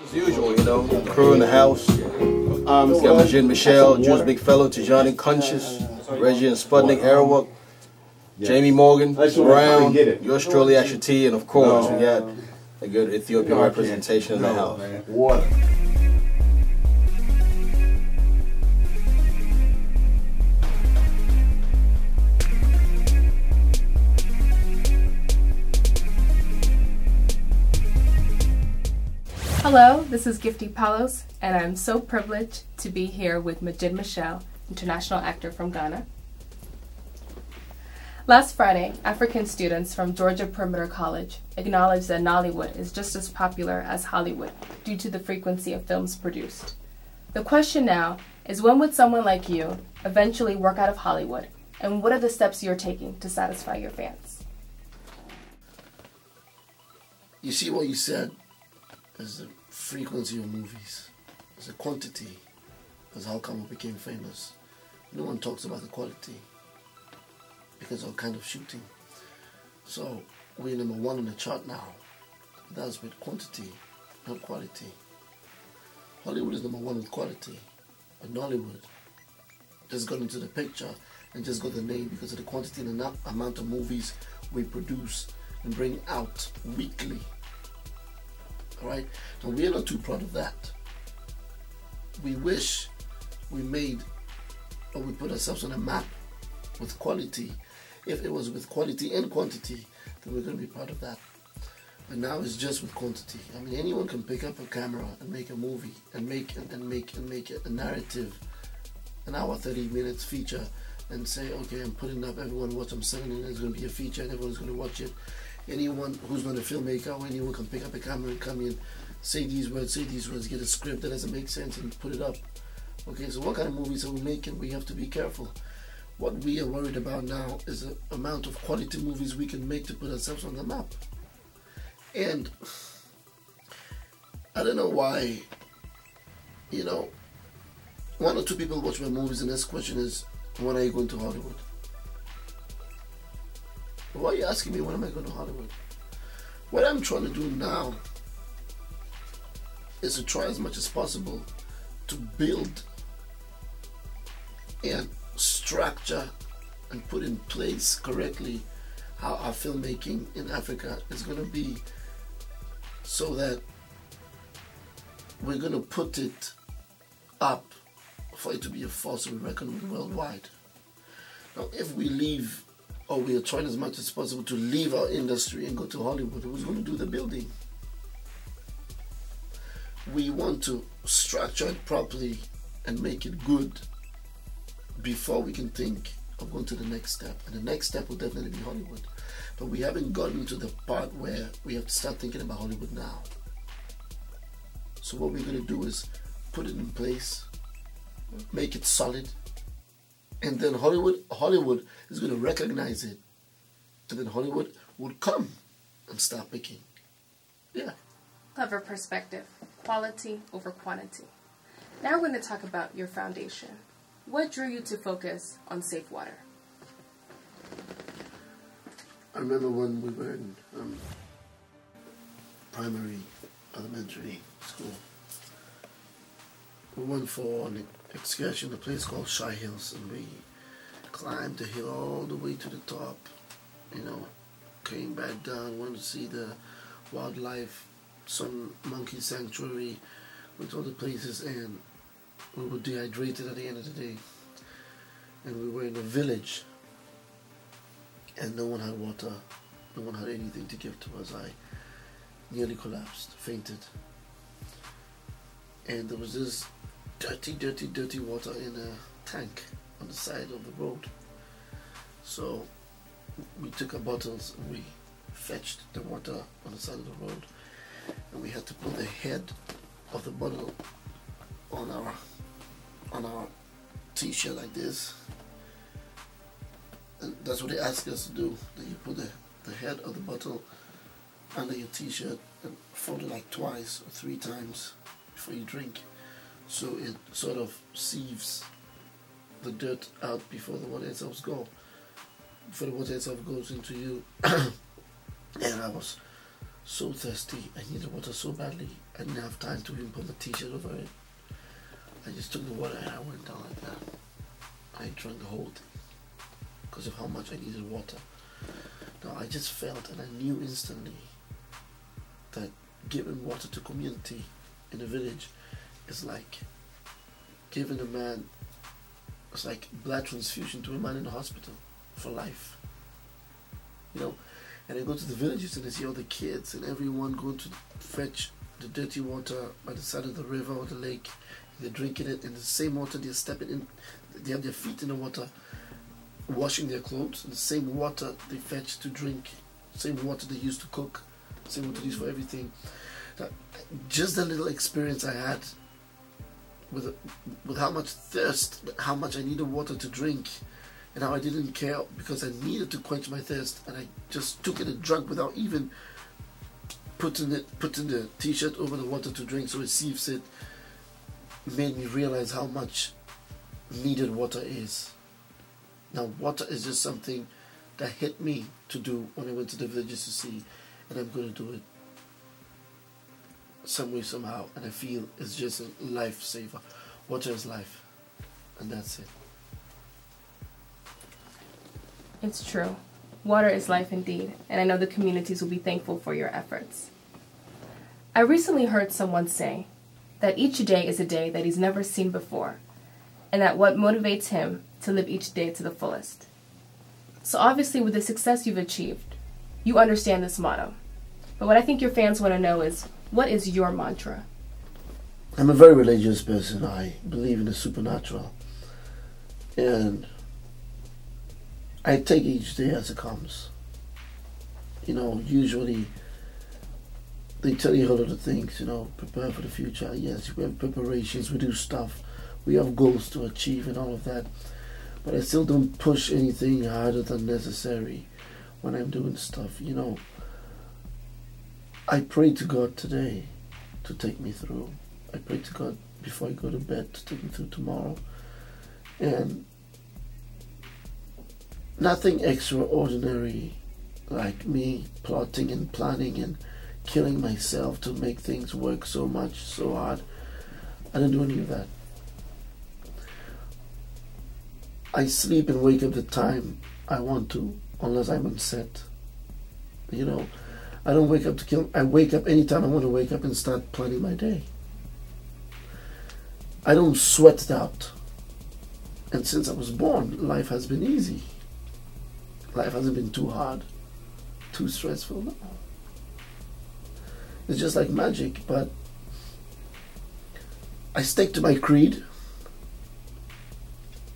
As usual, you know, crew in the house. We got Majid Michel, Juice Bigfellow, Tijani, Concious, Reggie and Sputnic, Erawoc, Jamie Morgan, Brown, yours truly, Asher T, and of course, we got a good Ethiopian representation in the house. Water. Hello, this is Gifti Paulos, and I'm so privileged to be here with Majid Michel, international actor from Ghana. Last Friday, African students from Georgia Perimeter College acknowledged that Nollywood is just as popular as Hollywood due to the frequency of films produced. The question now is, when would someone like you eventually work out of Hollywood, and what are the steps you're taking to satisfy your fans? You see what you said is the frequency of movies. It's the quantity. That's how come we became famous. No one talks about the quality because of kind of shooting. So we're number one on the chart now. That's with quantity, not quality. Hollywood is number one with quality, but Nollywood just got into the picture and just got the name because of the quantity and the amount of movies we produce and bring out weekly. Right? And we're not too proud of that. We wish we made, or we put ourselves on a map with quality. If it was with quality and quantity, then we're going to be proud of that. But now it's just with quantity. I mean, anyone can pick up a camera and make a movie and make a narrative, an hour 30 minutes feature, and say, okay, I'm putting up, everyone watch, I'm selling it, it's going to be a feature and everyone's going to watch it. Anyone who's not a filmmaker or anyone can pick up a camera and come in, say these words, get a script that doesn't make sense and put it up. Okay, so what kind of movies are we making? We have to be careful. What we are worried about now is the amount of quality movies we can make to put ourselves on the map. And I don't know why, you know, one or two people watch my movies and this question is, when are you going to Hollywood? Why are you asking me when am I going to Hollywood? What I'm trying to do now is to try as much as possible to build and structure and put in place correctly how our filmmaking in Africa is going to be, so that we're going to put it up for it to be a force to be reckoned with worldwide. Now, if we leave, or we are trying as much as possible to leave our industry and go to Hollywood, who's going to do the building? We want to structure it properly and make it good before we can think of going to the next step. And the next step will definitely be Hollywood. But we haven't gotten to the part where we have to start thinking about Hollywood now. So what we're going to do is put it in place, make it solid, and then Hollywood is going to recognize it. And then Hollywood would come and start picking. Yeah. Clever perspective. Quality over quantity. Now we're going to talk about your foundation. What drew you to focus on safe water? I remember when we were in primary, elementary school. We went for an excursion to a place called Shy Hills, and we climbed the hill all the way to the top, you know, came back down, went to see the wildlife, some monkey sanctuary, went to all the places, and we were dehydrated at the end of the day. And we were in a village, and no one had water, no one had anything to give to us. I nearly collapsed, fainted. And there was this dirty water in a tank on the side of the road. So we took our bottles and we fetched the water on the side of the road, and we had to put the head of the bottle on our t-shirt like this. And that's what they asked us to do, that you put the head of the bottle under your t-shirt and fold it like twice or 3 times before you drink, so it sort of sieves the dirt out before the water itself goes into you. And I was so thirsty. I needed water so badly. I didn't have time to even put my t-shirt over it. I just took the water and I went down like that. I drank the whole thing because of how much I needed water. Now I just felt and I knew instantly that giving water to community in a village is like giving a man, it's like blood transfusion to a man in a hospital for life. You know, and I go to the villages and I see all the kids and everyone going to fetch the dirty water by the side of the river or the lake. They're drinking it in the same water, they're stepping in, they have their feet in the water, washing their clothes, and the same water they fetch to drink, same water they use to cook, same water they use for everything. Just that little experience I had with how much thirst, how much I needed water to drink, and how I didn't care because I needed to quench my thirst, and I just took it and drank without even putting the t-shirt over the water to drink so it sieves it, made me realize how much needed water is. Now water is just something that hit me to do when I went to the villages to see, and I'm going to do it some way, somehow, and I feel it's just a lifesaver. Water is life, and that's it. It's true. Water is life indeed, and I know the communities will be thankful for your efforts. I recently heard someone say that each day is a day that he's never seen before, and that what motivates him to live each day to the fullest. So obviously with the success you've achieved, you understand this motto. But what I think your fans want to know is, what is your mantra? I'm a very religious person. I believe in the supernatural. And I take each day as it comes. You know, usually they tell you a lot of things, you know, prepare for the future. Yes, we have preparations, we do stuff, we have goals to achieve and all of that. But I still don't push anything harder than necessary when I'm doing stuff, you know. I pray to God today to take me through. I pray to God before I go to bed to take me through tomorrow. And nothing extraordinary like me plotting and planning and killing myself to make things work so much, so hard. I don't do any of that. I sleep and wake up the time I want to, unless I'm on set. You know, I don't wake up to kill. I wake up anytime I want to wake up and start planning my day. I don't sweat it out. And since I was born, life has been easy. Life hasn't been too hard, too stressful. No. It's just like magic, but I stick to my creed.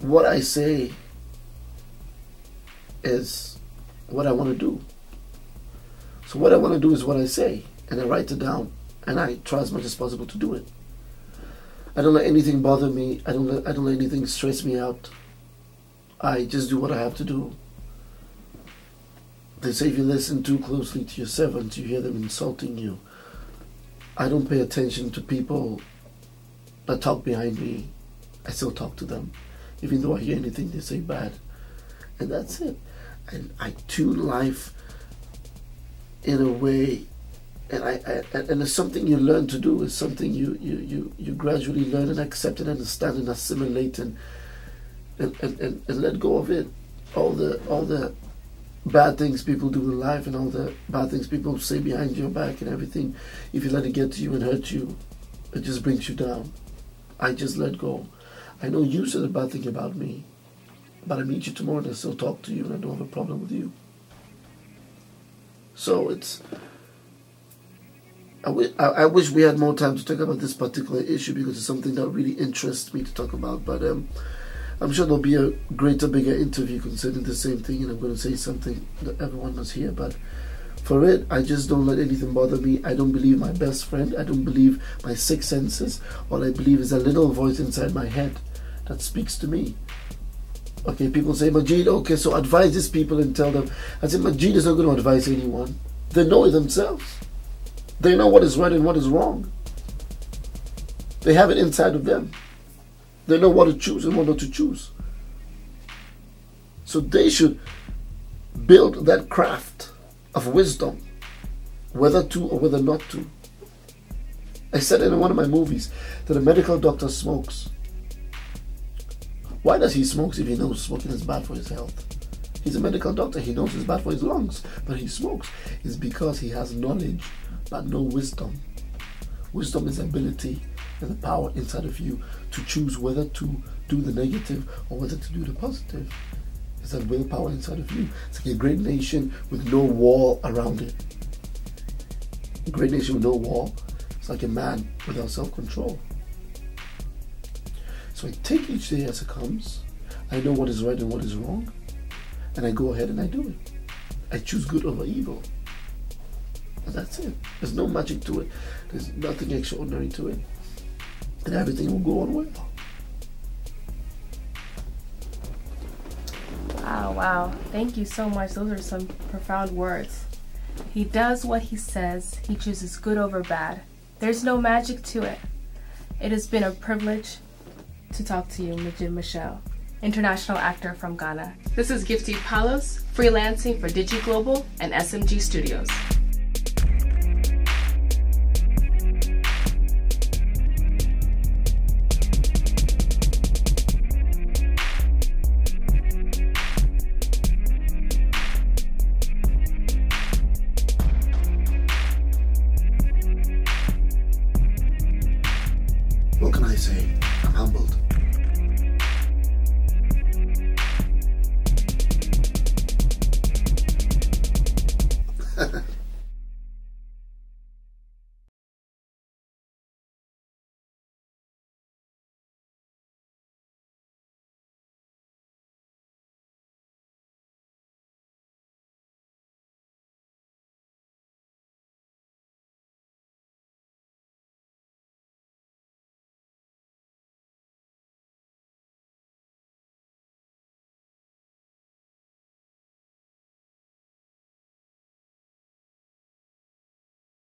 What I say is what I want to do. So what I want to do is what I say, and I write it down, and I try as much as possible to do it. I don't let anything bother me. I don't let anything stress me out. I just do what I have to do. They say if you listen too closely to your servants, you hear them insulting you. I don't pay attention to people that talk behind me. I still talk to them, even though I hear anything they say bad. And that's it. And I tune life in a way, and it's something you learn to do. It's something you gradually learn and accept and understand and assimilate and let go of it. All the bad things people do in life and all the bad things people say behind your back and everything, if you let it get to you and hurt you, it just brings you down. I just let go. I know you said a bad thing about me, but I meet you tomorrow and I still talk to you and I don't have a problem with you. So it's, I wish we had more time to talk about this particular issue because it's something that really interests me to talk about, but I'm sure there'll be a greater, bigger interview concerning the same thing, and I'm going to say something that everyone must hear. But for it, I just don't let anything bother me. I don't believe my best friend. I don't believe my sixth senses. All I believe is a little voice inside my head that speaks to me. Okay, people say, Majid, okay, so advise these people and tell them. I said, Majid is not going to advise anyone. They know it themselves. They know what is right and what is wrong. They have it inside of them. They know what to choose and what not to choose. So they should build that craft of wisdom whether to or whether not to. I said in one of my movies that a medical doctor smokes. Why does he smoke if he knows smoking is bad for his health? He's a medical doctor, he knows it's bad for his lungs, but he smokes. It's because he has knowledge, but no wisdom. Wisdom is ability and the power inside of you to choose whether to do the negative or whether to do the positive. It's that willpower inside of you. It's like a great nation with no wall around it. A great nation with no wall, it's like a man without self-control. So I take each day as it comes. I know what is right and what is wrong. And I go ahead and I do it. I choose good over evil. And that's it. There's no magic to it. There's nothing extraordinary to it. And everything will go on well. Wow. Thank you so much. Those are some profound words. He does what he says. He chooses good over bad. There's no magic to it. It has been a privilege to talk to you, Majid Michel, international actor from Ghana. This is Gifti Paulos, freelancing for Digiglobal and SMG Studios. What can I say? I'm humbled.